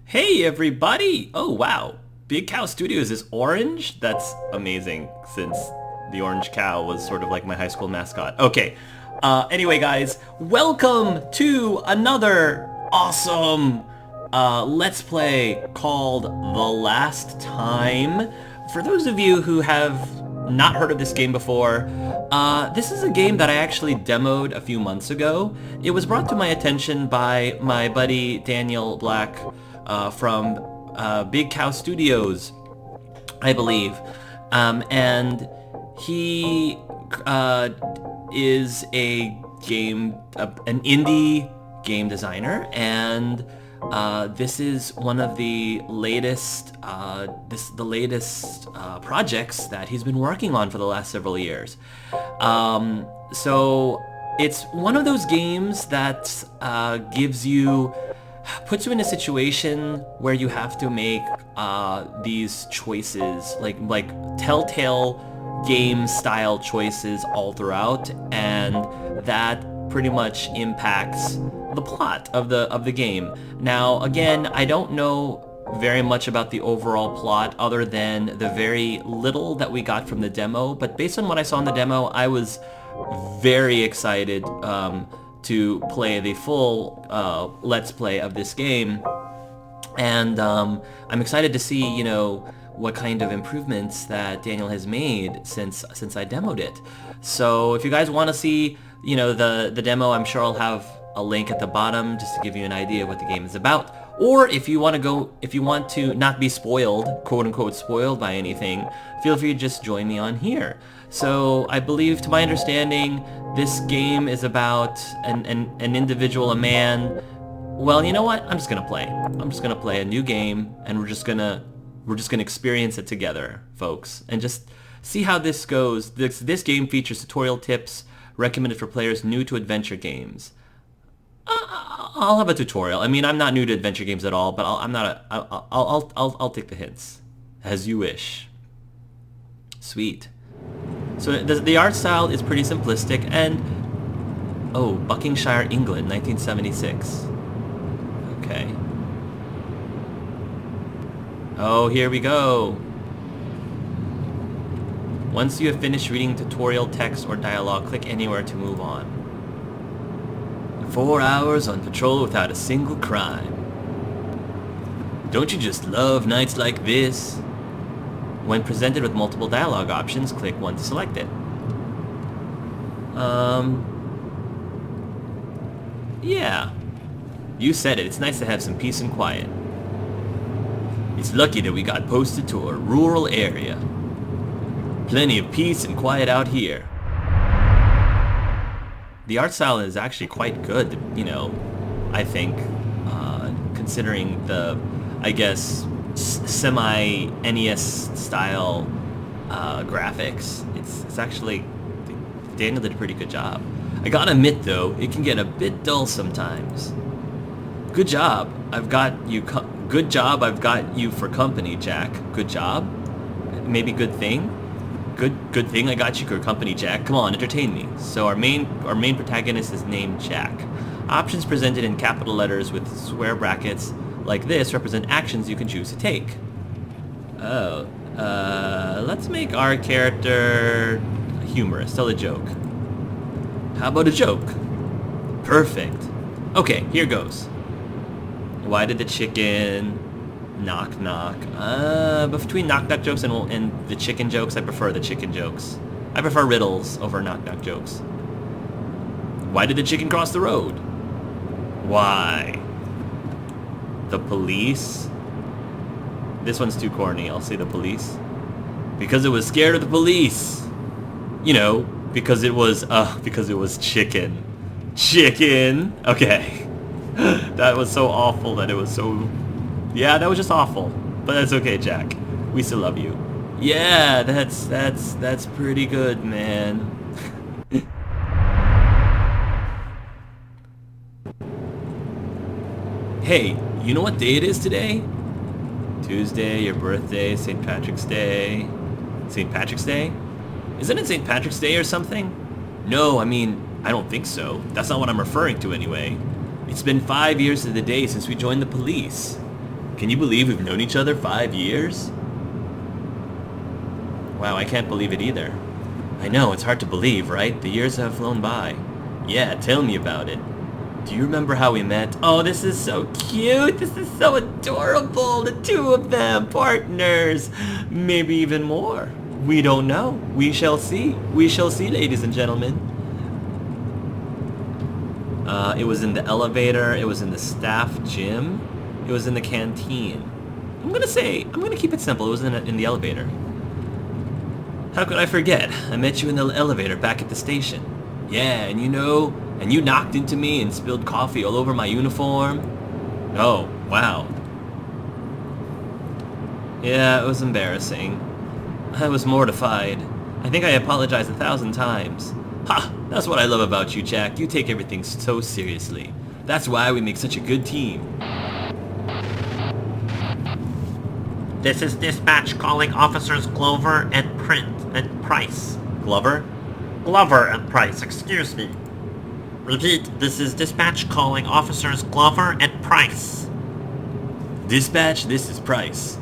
Hey everybody! Oh wow, Big Cow Studios is orange? That's amazing since the orange cow was sort of like my high school mascot. Okay, anyway guys, welcome to another awesome Let's Play called The Last Time. For those of you who have not heard of this game before, this is a game that I actually demoed a few months ago. It was brought to my attention by my buddy Daniel Black from Big Cow Studios, I believe. And he is an indie game designer, and this is one of the latest projects that he's been working on for the last several years. So it's one of those games that puts you in a situation where you have to make these choices, like telltale game style choices all throughout, and that pretty much impacts the plot of the game. Now, again, I don't know very much about the overall plot other than the very little that we got from the demo, but based on what I saw in the demo, I was very excited to play the full Let's Play of this game. And I'm excited to see, what kind of improvements that Daniel has made since I demoed it. So if you guys want to see, the demo, I'm sure I'll have a link at the bottom just to give you an idea of what the game is about. Or if you want to not be spoiled, quote unquote spoiled by anything, feel free to just join me on here. So I believe, to my understanding, this game is about an individual, a man. Well, you know what? I'm just gonna play a new game, and we're just gonna experience it together, folks, and just see how this goes. This game features tutorial tips recommended for players new to adventure games. I'll have a tutorial. I mean, I'm not new to adventure games at all, but I'll take the hints as you wish. Sweet. So the art style is pretty simplistic, and oh, Buckinghamshire, England, 1976. Okay. Oh, here we go. Once you have finished reading tutorial text or dialogue, click anywhere to move on. 4 hours on patrol without a single crime. Don't you just love nights like this? When presented with multiple dialogue options, click one to select it. Yeah. You said it. It's nice to have some peace and quiet. It's lucky that we got posted to a rural area. Plenty of peace and quiet out here. The art style is actually quite good, I think, considering the, I guess, semi-NES style graphics. It's actually, Daniel did a pretty good job. I gotta admit though, it can get a bit dull sometimes. Good job, I've got you for company, Jack. Good job? Maybe good thing? Good thing I got you for company, Jack. Come on, entertain me. So our main protagonist is named Jack. Options presented in capital letters with square brackets like this represent actions you can choose to take. Oh, let's make our character humorous. Tell a joke. How about a joke? Perfect. Okay, here goes. Why did the chicken knock knock? But between knock knock jokes and the chicken jokes, I prefer the chicken jokes. I prefer riddles over knock knock jokes. Why did the chicken cross the road? Why? The police? This one's too corny. I'll say the police. Because it was scared of the police. Because it was chicken. Chicken! Okay. That was so awful that it was so... Yeah, that was just awful. But that's okay, Jack. We still love you. Yeah, that's pretty good, man. Hey, you know what day it is today? Tuesday, your birthday, St. Patrick's Day. St. Patrick's Day? Isn't it St. Patrick's Day or something? No, I mean, I don't think so. That's not what I'm referring to anyway. It's been 5 years to the day since we joined the police. Can you believe we've known each other 5 years? Wow, I can't believe it either. I know, it's hard to believe, right? The years have flown by. Yeah, tell me about it. Do you remember how we met? Oh, this is so cute! This is so adorable! The two of them, partners! Maybe even more. We don't know. We shall see. We shall see, ladies and gentlemen. It was in the elevator. It was in the staff gym. It was in the canteen. I'm gonna keep it simple. It was in the elevator. How could I forget? I met you in the elevator back at the station. Yeah, and you knocked into me and spilled coffee all over my uniform. Oh, wow. Yeah, it was embarrassing. I was mortified. I think I apologized 1,000 times. Ha! That's what I love about you, Jack. You take everything so seriously. That's why we make such a good team. This is dispatch calling officers Glover and Price. Glover? Glover and Price, excuse me. Repeat, this is dispatch calling officers Glover and Price. Dispatch, this is Price.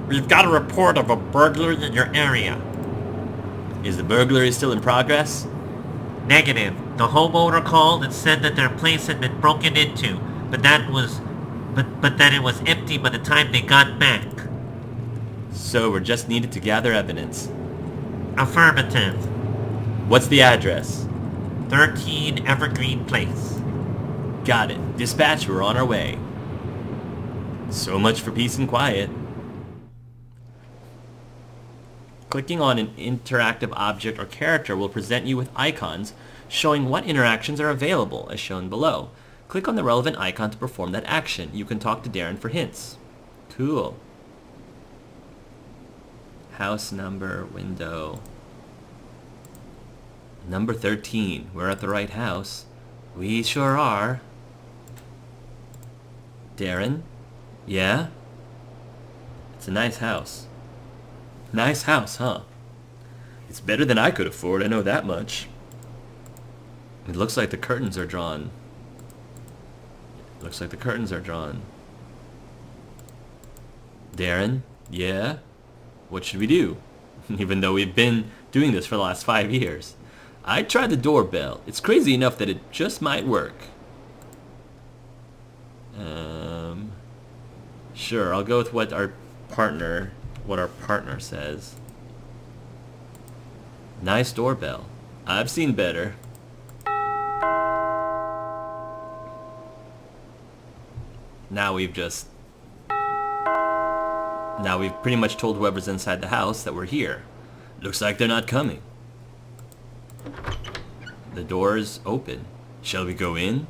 We've got a report of a burglary in your area. Is the burglary still in progress? Negative. The homeowner called and said that their place had been broken into, but that it was empty by the time they got back. So we're just needed to gather evidence. Affirmative. What's the address? 13 Evergreen Place. Got it. Dispatch, we're on our way. So much for peace and quiet. Clicking on an interactive object or character will present you with icons showing what interactions are available, as shown below. Click on the relevant icon to perform that action. You can talk to Darren for hints. Cool. House number, window. Number 13. We're at the right house. We sure are. Darren? Yeah? It's a nice house. Nice house, huh? It's better than I could afford, I know that much. It looks like the curtains are drawn. Looks like the curtains are drawn. Darren? Yeah? What should we do? Even though we've been doing this for the last 5 years. I tried the doorbell. It's crazy enough that it just might work. Sure, I'll go with what our partner says. Nice doorbell. I've seen better. Now we've pretty much told whoever's inside the house that we're here. Looks like they're not coming. The door's open. Shall we go in?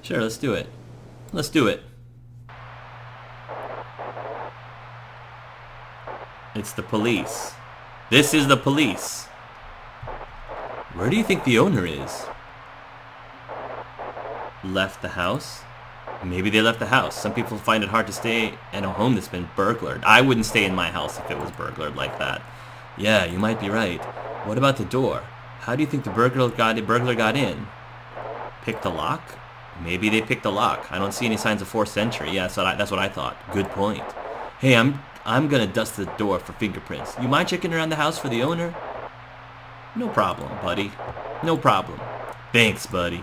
Sure, let's do it. Let's do it. It's the police. This is the police. Where do you think the owner is? Left the house? Maybe they left the house. Some people find it hard to stay in a home that's been burglared. I wouldn't stay in my house if it was burglared like that. Yeah, you might be right. What about the door? How do you think the burglar got in? Pick the lock? Maybe they picked the lock. I don't see any signs of 4th century. Yeah, so that's what I thought. Good point. Hey, I'm gonna dust the door for fingerprints. You mind checking around the house for the owner? No problem, buddy. No problem. Thanks, buddy.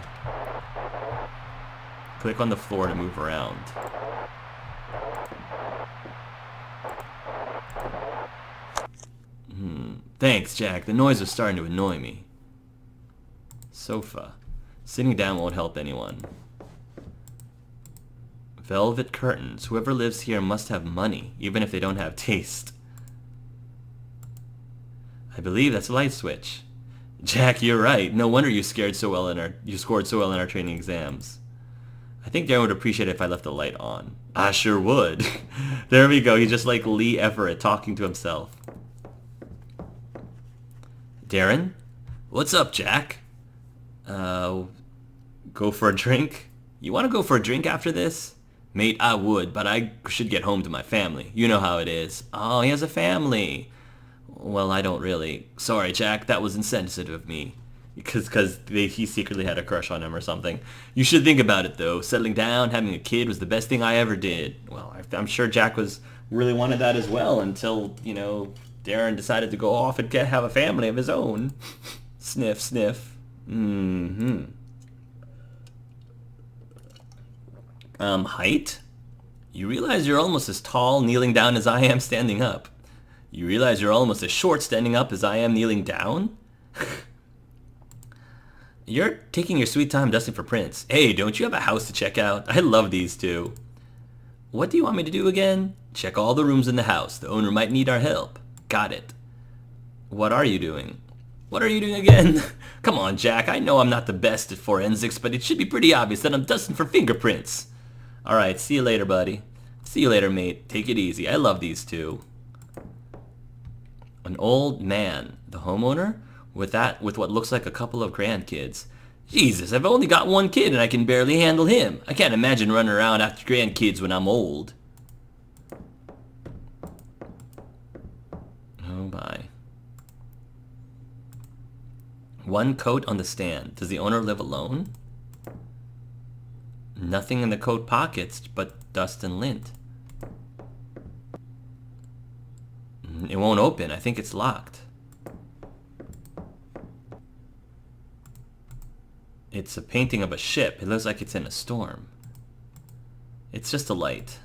Click on the floor to move around. Thanks, Jack. The noise is starting to annoy me. Sofa. Sitting down won't help anyone. Velvet curtains. Whoever lives here must have money, even if they don't have taste. I believe that's a light switch. Jack, you're right. No wonder you scored so well in our training exams. I think Darren would appreciate it if I left the light on. I sure would. There we go. He's just like Lee Everett talking to himself. Darren? What's up, Jack? Go for a drink? You want to go for a drink after this? Mate, I would, but I should get home to my family. You know how it is. Oh, he has a family. Well, I don't really. Sorry, Jack, that was insensitive of me. because he secretly had a crush on him or something. You should think about it though. Settling down, having a kid was the best thing I ever did. Well, I'm sure Jack was really wanted that as well until, you know, Darren decided to go off and have a family of his own. Sniff, sniff. Height? You realize you're almost as tall kneeling down as I am standing up. You realize you're almost as short standing up as I am kneeling down? You're taking your sweet time dusting for prints. Hey, don't you have a house to check out? I love these two. What do you want me to do again? Check all the rooms in the house. The owner might need our help. Got it. What are you doing? What are you doing again? Come on, Jack. I know I'm not the best at forensics, but it should be pretty obvious that I'm dusting for fingerprints. Alright, see you later, buddy. See you later, mate. Take it easy. I love these two. An old man, the homeowner, with what looks like a couple of grandkids. Jesus, I've only got one kid and I can barely handle him. I can't imagine running around after grandkids when I'm old. Oh my. One coat on the stand. Does the owner live alone? Nothing in the coat pockets but dust and lint. It won't open. I think it's locked. It's a painting of a ship. It looks like it's in a storm. It's just a light.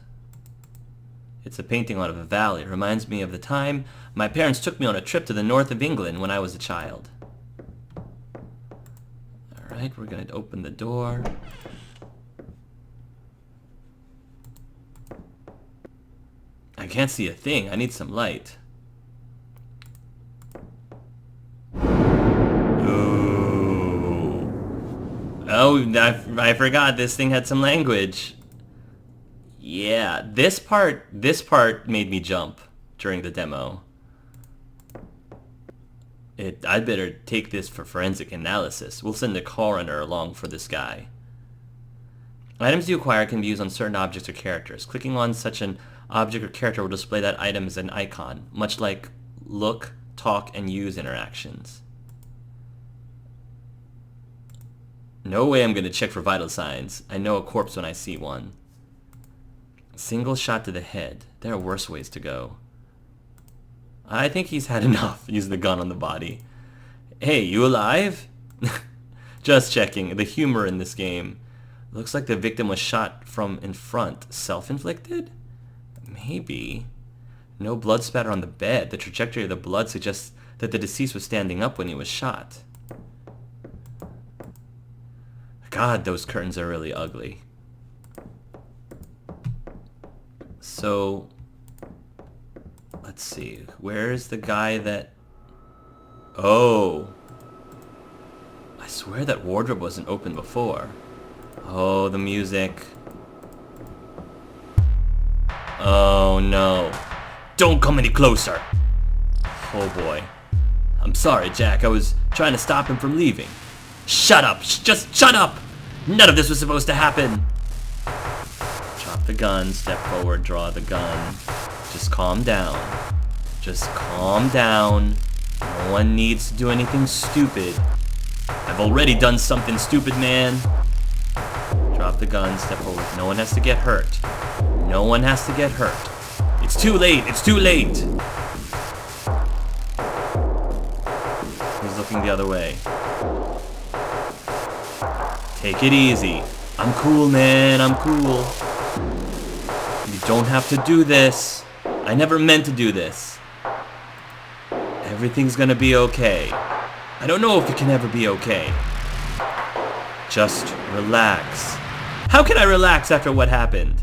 It's a painting out of a valley. It reminds me of the time my parents took me on a trip to the north of England when I was a child. Alright, we're going to open the door. I can't see a thing. I need some light. Oh, I forgot this thing had some language. Yeah, this part made me jump during the demo. I'd better take this for forensic analysis. We'll send a coroner along for this guy. Items you acquire can be used on certain objects or characters. Clicking on such an object or character will display that item as an icon, much like look, talk, and use interactions. No way I'm going to check for vital signs. I know a corpse when I see one. Single shot to the head. There are worse ways to go. I think he's had enough using the gun on the body. Hey, you alive? Just checking. The humor in this game. Looks like the victim was shot from in front. Self-inflicted? Maybe. No blood spatter on the bed. The trajectory of the blood suggests that the deceased was standing up when he was shot. God, those curtains are really ugly. So, let's see. Where's the guy that... Oh. I swear that wardrobe wasn't open before. Oh, the music. Oh, no. Don't come any closer. Oh, boy. I'm sorry, Jack. I was trying to stop him from leaving. Shut up! Just shut up! None of this was supposed to happen! Drop the gun, step forward, draw the gun. Just calm down. Just calm down. No one needs to do anything stupid. I've already done something stupid, man. Drop the gun, step forward. No one has to get hurt. No one has to get hurt. It's too late! It's too late! He's looking the other way. Take it easy. I'm cool, man. I'm cool. You don't have to do this. I never meant to do this. Everything's gonna be okay. I don't know if it can ever be okay. Just relax. How can I relax after what happened?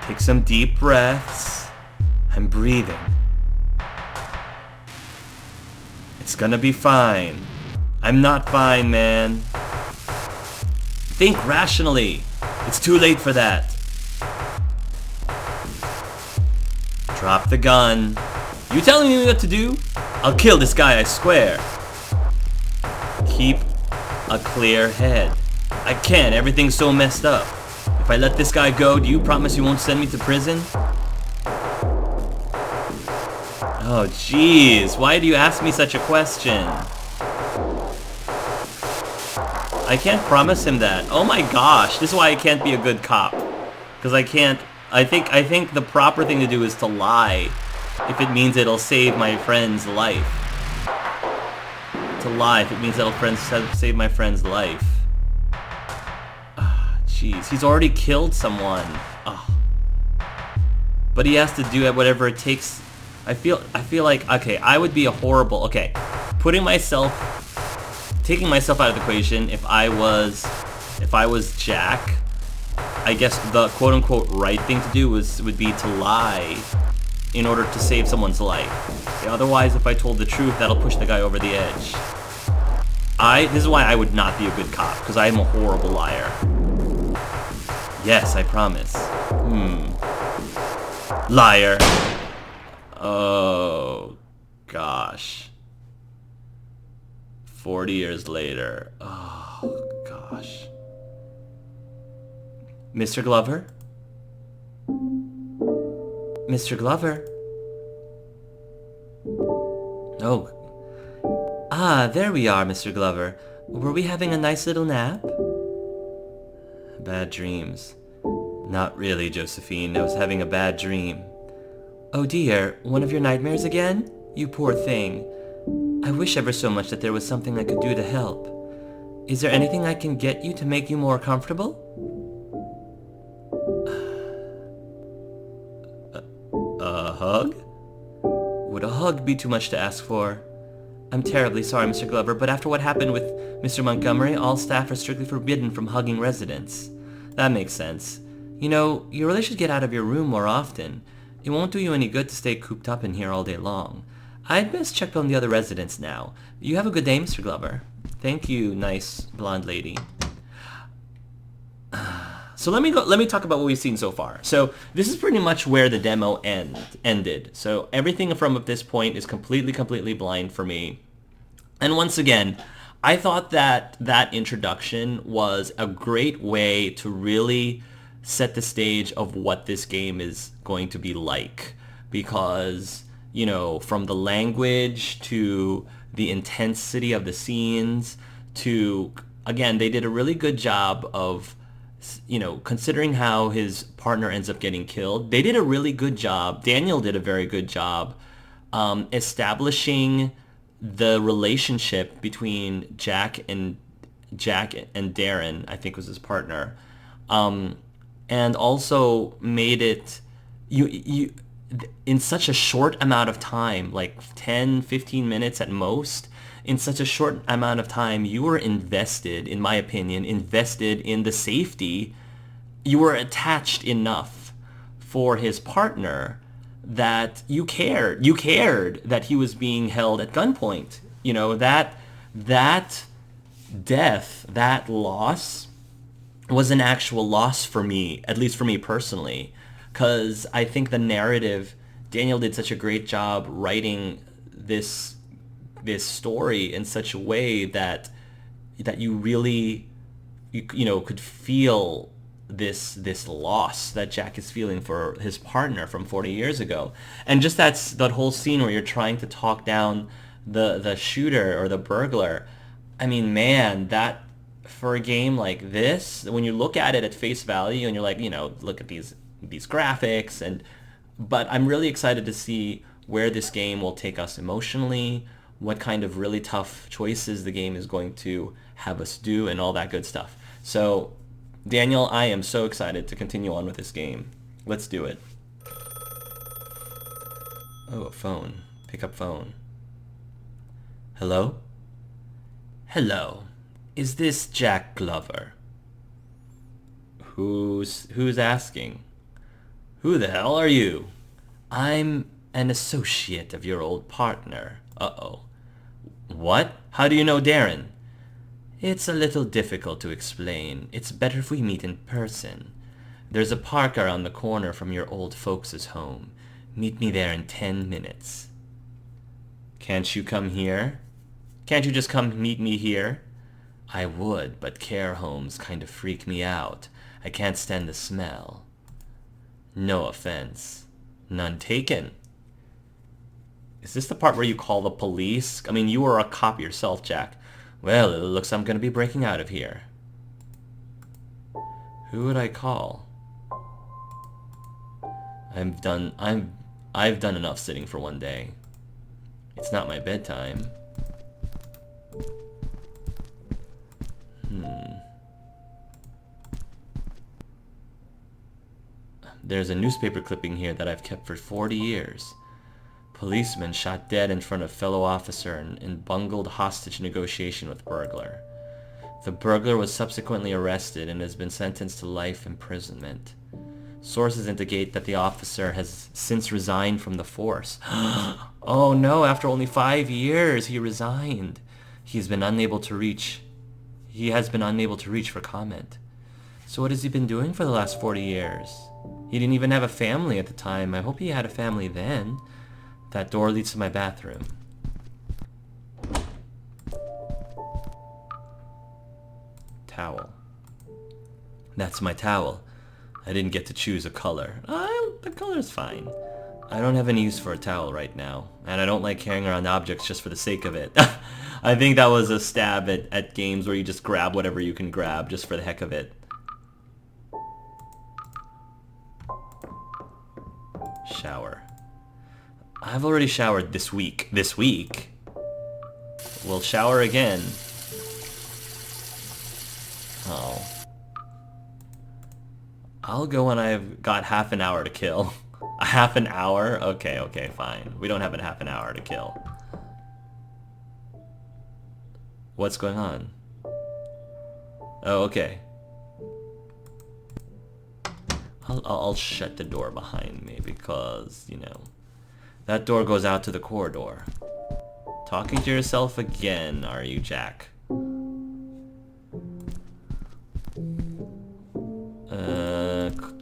Take some deep breaths. I'm breathing. It's gonna be fine. I'm not fine, man. Think rationally. It's too late for that. Drop the gun. You telling me what to do? I'll kill this guy, I swear. Keep a clear head. I can't. Everything's so messed up. If I let this guy go, do you promise you won't send me to prison? Oh, jeez. Why do you ask me such a question? I can't promise him that. Oh my gosh, this is why I can't be a good cop. Because I can't... I think the proper thing to do is to lie if it means it'll save my friend's life. To lie if it means it'll save my friend's life. Jeez, he's already killed someone. Oh. But he has to do it whatever it takes. I feel like, okay, I would be a horrible... Okay, taking myself out of the equation, if I was Jack, I guess the quote-unquote right thing to do would be to lie in order to save someone's life. Okay, otherwise, if I told the truth, that'll push the guy over the edge. This is why I would not be a good cop, because I am a horrible liar. Yes, I promise. Liar. Oh, gosh. 40 years later. Oh, gosh. Mr. Glover? Mr. Glover? Oh. Ah, there we are, Mr. Glover. Were we having a nice little nap? Bad dreams. Not really, Josephine. I was having a bad dream. Oh dear, one of your nightmares again? You poor thing. I wish ever so much that there was something I could do to help. Is there anything I can get you to make you more comfortable? A hug? Would a hug be too much to ask for? I'm terribly sorry, Mr. Glover, but after what happened with Mr. Montgomery, all staff are strictly forbidden from hugging residents. That makes sense. You know, you really should get out of your room more often. It won't do you any good to stay cooped up in here all day long. I'd best check on the other residents now. You have a good day, Mr. Glover. Thank you, nice blonde lady. So let me talk about what we've seen so far. So this is pretty much where the demo ended. So everything from up this point is completely blind for me. And once again, I thought that introduction was a great way to really set the stage of what this game is going to be like. Because, you know, from the language to the intensity of the scenes to, again, they did a really good job of, you know, considering how his partner ends up getting killed. They did a really good job. Daniel did a very good job establishing the relationship between Jack and Darren, I think was his partner, and also made it you in such a short amount of time, like 10-15 minutes at most. In such a short amount of time, you were invested, in my opinion, invested in the safety. You were attached enough for his partner that you cared. You cared that he was being held at gunpoint. You know, that death, that loss was an actual loss for me, at least for me personally, because I think the narrative, Daniel did such a great job writing this story in such a way that you really you know could feel this loss that Jack is feeling for his partner from 40 years ago. And just that whole scene where you're trying to talk down the shooter or the burglar. I mean, man, that for a game like this, when you look at it at face value and you're like, you know, look at these graphics, but I'm really excited to see where this game will take us emotionally, what kind of really tough choices the game is going to have us do, and all that good stuff. So, Daniel, I am so excited to continue on with this game. Let's do it. Oh, a phone. Pick up phone. Hello? Hello. Is this Jack Glover? Who's asking? Who the hell are you? I'm an associate of your old partner. Uh-oh. What? How do you know Darren? It's a little difficult to explain. It's better if we meet in person. There's a park around the corner from your old folks' home. Meet me there in 10 minutes. Can't you come here? Can't you just come meet me here? I would, but care homes kind of freak me out. I can't stand the smell. No offense. None taken. Is this the part where you call the police? I mean, you were a cop yourself, Jack. Well, it looks I'm gonna be breaking out of here. Who would I call? I've done enough sitting for one day. It's not my bedtime. There's a newspaper clipping here that I've kept for 40 years. Policeman shot dead in front of fellow officer in bungled hostage negotiation with burglar. The burglar was subsequently arrested and has been sentenced to life imprisonment. Sources indicate that the officer has since resigned from the force. Oh no, after only 5 years he resigned. He has been unable to reach for comment. So what has he been doing for the last 40 years? He didn't even have a family at the time. I hope he had a family then. That door leads to my bathroom. Towel. That's my towel. I didn't get to choose a color. The color's fine. I don't have any use for a towel right now, and I don't like carrying around objects just for the sake of it. I think that was a stab at games where you just grab whatever you can grab just for the heck of it. Shower. I've already showered this week. This week? We'll shower again. Oh. I'll go when I've got half an hour to kill. A half an hour? Okay, fine. We don't have a half an hour to kill. What's going on? Oh, okay. I'll shut the door behind me because, you know, that door goes out to the corridor. Talking to yourself again, are you, Jack?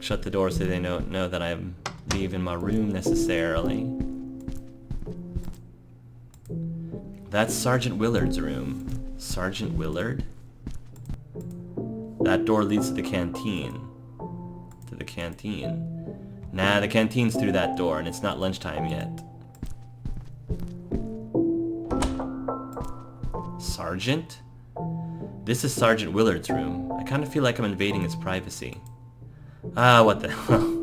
Shut the door so they don't know that I'm leaving my room necessarily. That's Sergeant Willard's room. Sergeant Willard? That door leads to the canteen. To the canteen. Nah, the canteen's through that door and it's not lunchtime yet. Sergeant? This is Sergeant Willard's room. I kind of feel like I'm invading his privacy. What the hell?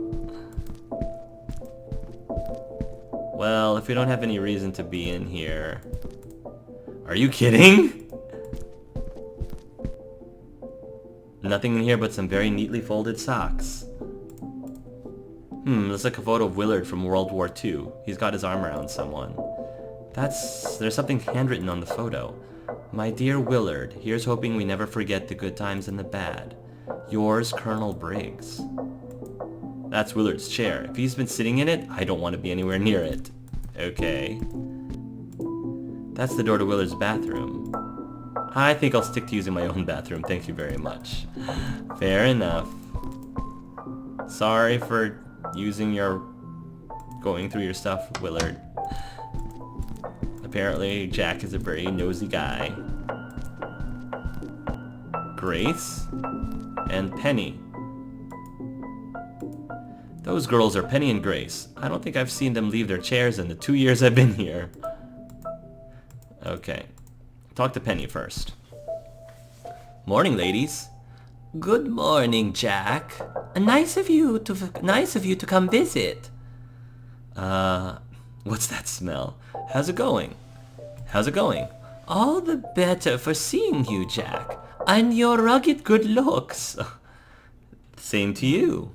Well, if we don't have any reason to be in here... Are you kidding? Nothing in here but some very neatly folded socks. Looks like a photo of Willard from World War II. He's got his arm around someone. There's something handwritten on the photo. My dear Willard, here's hoping we never forget the good times and the bad. Yours, Colonel Briggs. That's Willard's chair. If he's been sitting in it, I don't want to be anywhere near it. Okay. That's the door to Willard's bathroom. I think I'll stick to using my own bathroom, thank you very much. Fair enough. Sorry for going through your stuff, Willard. Apparently, Jack is a very nosy guy. Grace? And Penny. Those girls are Penny and Grace. I don't think I've seen them leave their chairs in the 2 years I've been here. Okay. Talk to Penny first. Morning, ladies. Good morning, Jack. Nice of you to come visit. What's that smell? How's it going? How's it going? All the better for seeing you, Jack. And your rugged good looks. Same to you.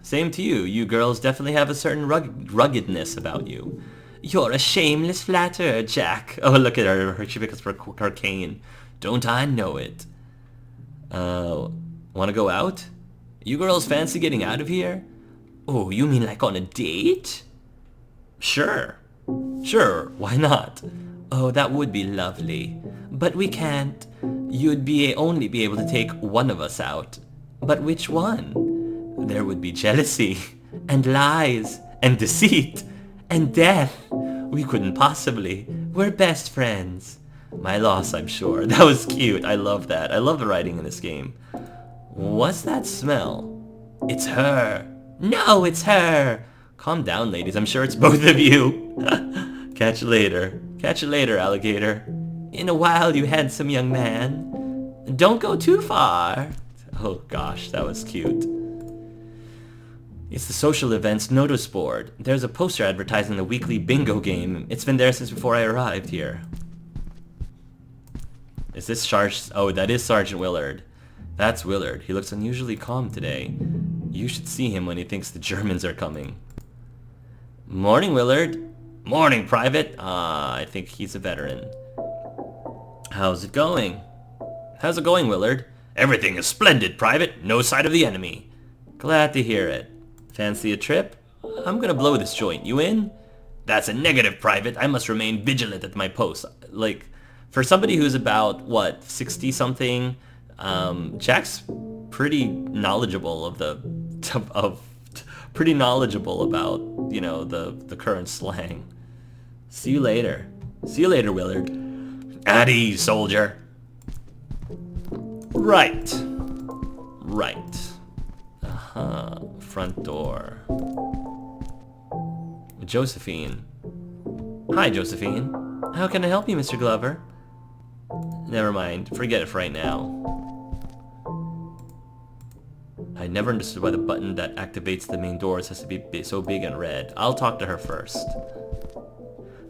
Same to you. You girls definitely have a certain ruggedness about you. You're a shameless flatterer, Jack. Oh, look at her. She picks up her cane. Don't I know it? Want to go out? You girls fancy getting out of here? Oh, you mean like on a date? Sure. Sure, why not? Oh, that would be lovely. But we can't. You'd only be able to take one of us out. But which one? There would be jealousy, and lies, and deceit, and death. We couldn't possibly. We're best friends. My loss, I'm sure. That was cute. I love that. I love the writing in this game. What's that smell? It's her. No, it's her. Calm down, ladies. I'm sure it's both of you. Catch you later. Catch you later, alligator. In a while, you handsome young man. Don't go too far. Oh gosh, that was cute. It's the social events notice board. There's a poster advertising the weekly bingo game. It's been there since before I arrived here. Is this Oh, that is Sergeant Willard. That's Willard. He looks unusually calm today. You should see him when he thinks the Germans are coming. Morning, Willard. Morning, Private. I think he's a veteran. How's it going? How's it going, Willard? Everything is splendid, Private. No sight of the enemy. Glad to hear it. Fancy a trip? I'm gonna blow this joint. You in? That's a negative, Private. I must remain vigilant at my post. Like, for somebody who's about, what, 60-something, Jack's pretty knowledgeable pretty knowledgeable about, you know, the current slang. See you later. See you later, Willard. At ease, soldier. Right. Right. Front door. Josephine. Hi, Josephine. How can I help you, Mr. Glover? Never mind. Forget it for right now. I never understood why the button that activates the main doors has to be so big and red. I'll talk to her first.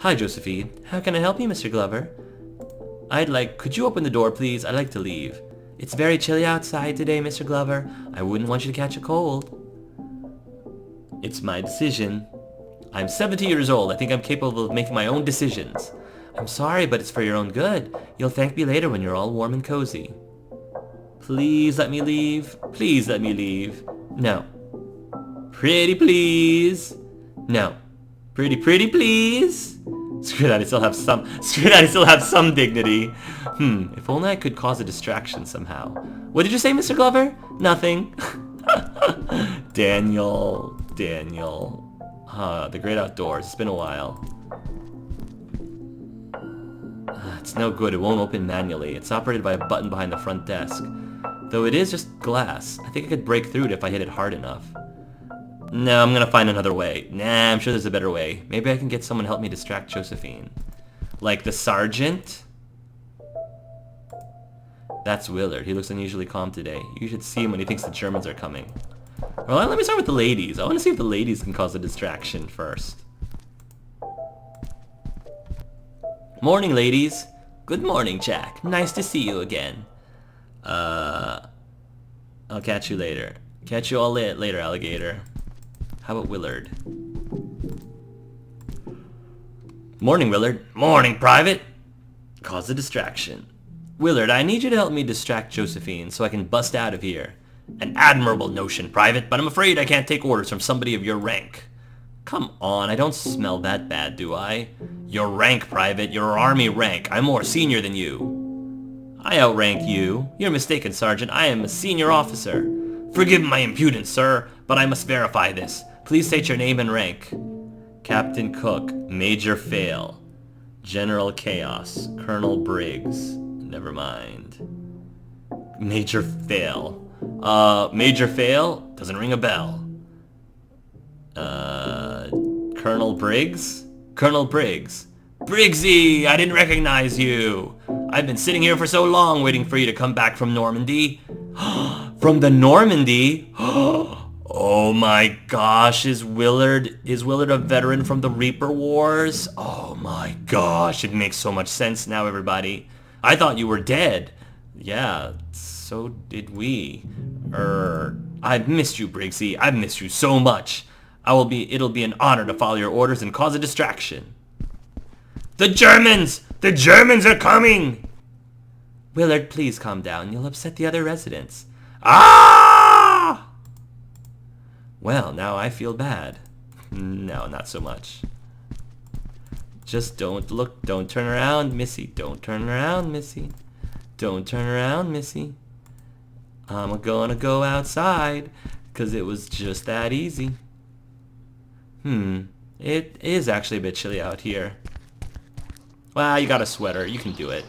Hi, Josephine. How can I help you, Mr. Glover? Could you open the door, please? I'd like to leave. It's very chilly outside today, Mr. Glover. I wouldn't want you to catch a cold. It's my decision. I'm 70 years old. I think I'm capable of making my own decisions. I'm sorry, but it's for your own good. You'll thank me later when you're all warm and cozy. Please let me leave. Please let me leave. No. Pretty please. No. Pretty please. Screw that, I still have some dignity. If only I could cause a distraction somehow. What did you say, Mr. Glover? Nothing. Daniel. The great outdoors. It's been a while. It's no good. It won't open manually. It's operated by a button behind the front desk. Though it is just glass. I think I could break through it if I hit it hard enough. No, I'm gonna find another way. Nah, I'm sure there's a better way. Maybe I can get someone to help me distract Josephine. Like the sergeant? That's Willard. He looks unusually calm today. You should see him when he thinks the Germans are coming. Well, let me start with the ladies. I want to see if the ladies can cause a distraction first. Morning, ladies. Good morning, Jack. Nice to see you again. I'll catch you later. Catch you all later, alligator. How about Willard? Morning, Willard. Morning, Private. Cause a distraction. Willard, I need you to help me distract Josephine so I can bust out of here. An admirable notion, Private, but I'm afraid I can't take orders from somebody of your rank. Come on, I don't smell that bad, do I? Your rank, Private, your army rank. I'm more senior than you. I outrank you. You're mistaken, Sergeant. I am a senior officer. Forgive my impudence, sir, but I must verify this. Please state your name and rank. Captain Cook, Major Fail, General Chaos, Colonel Briggs. Never mind. Major Fail. Major Fail? Doesn't ring a bell. Colonel Briggs? Colonel Briggs. Briggsy, I didn't recognize you. I've been sitting here for so long waiting for you to come back from Normandy. From the Normandy? Oh my gosh, is Willard a veteran from the Reaper Wars? Oh my gosh, it makes so much sense now, everybody. I thought you were dead. Yeah, so did we. I've missed you, Briggsy. I've missed you so much. It'll be an honor to follow your orders and cause a distraction. The Germans! The Germans are coming! Willard, please calm down. You'll upset the other residents. Ah! Well, now I feel bad. No, not so much. Just don't look. Don't turn around, Missy. Don't turn around, Missy. Don't turn around, Missy. I'm gonna go outside, 'cause it was just that easy. It is actually a bit chilly out here. Well, you got a sweater. You can do it.